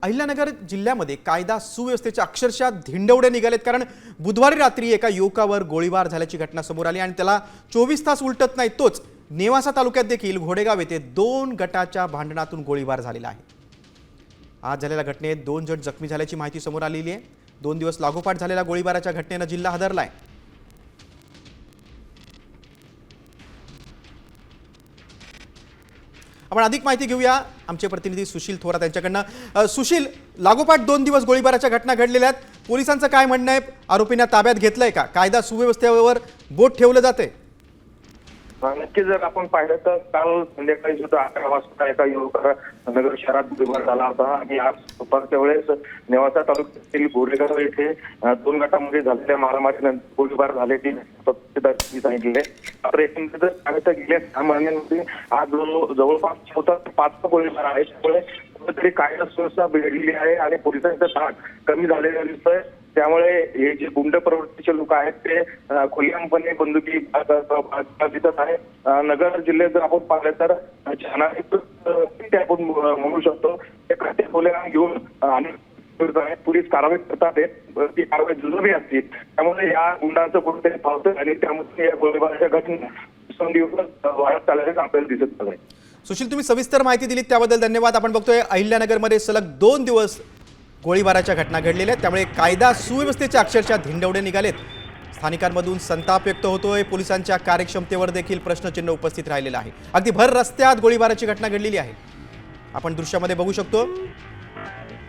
अहिल्यानगर जिल्ह्यामध्ये कायदा सुव्यवस्थेचे अक्षरशः धिंडवडे निघालेत। कारण बुधवारी रात्री एका युवकावर गोळीबार झाल्याची घटना समोर आली आणि त्याला 24 तास उलटत नाही। तोच नेवासा तालुक्यात देखील घोडेगाव येथे 2 गटाच्या भांडणातून गोळीबार झालेला आहे। आज झालेल्या घटनेत 2 जण जखमी झाल्याची माहिती समोर आलेली आहे। 2 दिवस लागोपाठ झालेल्या गोळीबाराच्या घटनेने जिल्हा हादरलाय। आपण अधिक माहिती घेऊया आमचे प्रतिनिधी सुशील थोरात यांच्याकडनं। सुशील, लागोपाठ 2 दिवस गोळीबाराच्या घटना घडलेल्या आहेत। पोलिसांचं काय म्हणणं आहे? आरोपींना ताब्यात घेतलंय का? कायदा सुव्यवस्थेवर बोट ठेवलं जाते? नक्की जर आपण पाहिलं तर काल संध्याकाळी सुद्धा 11 वाजता एका युवकाला नगर शहरात गोळीबार झाला होता आणि आज दुपारच्या वेळेस नेवासा तालुक्यातील घोडेगाव येथे 2 गटांमध्ये झालेल्या मारामारीनंतर गोळीबार झाल्याची सांगितले। मात्र एकंदरीत सांगायचं गेल्या 6 महिन्यांमध्ये आज जवळपास 4 ते 5 गोळीबार आहे। त्यामुळे कुठेतरी कायदा सुव्यवस्था बिघडलेली आहे आणि पोलिसांचा ताण कमी झालेला दिसतोय। त्यामुळे हे जे गुंड प्रवृत्तीचे लोक आहेत ते खुलेआमपणे बंदुकी दिसत आहे। नगर जिल्ह्यात जर आपण पाहिलं तर आपण म्हणू शकतो ते खाते खुलेआम घेऊन आणि पोलीस कारवाई करतात। ती कारवाई जुलमी असते, त्यामुळे या गुंडांचं कुठेतरी पावतं आणि त्यामुळे या गोळीबाराच्या घटना वाढत चालल्याचं आपल्याला दिसत आहे। सुशील, तुम्ही सविस्तर माहिती दिली त्याबद्दल धन्यवाद। आपण बघतोय अहिल्यानगरमध्ये सलग 2 दिवस गोळीबाराच्या घटना घडलेल्या आहेत, त्यामुळे कायदा सुव्यवस्थेचे अक्षरशः धिंडवडे निघालेत। स्थानिकांमधून संताप व्यक्त होतोय। पोलिसांच्या कार्यक्षमतेवर देखील प्रश्नचिन्ह उपस्थित राहिलेलं आहे। अगदी भर रस्त्यात गोळीबाराची घटना घडलेली आहे। आपण दृश्यामध्ये बघू शकतो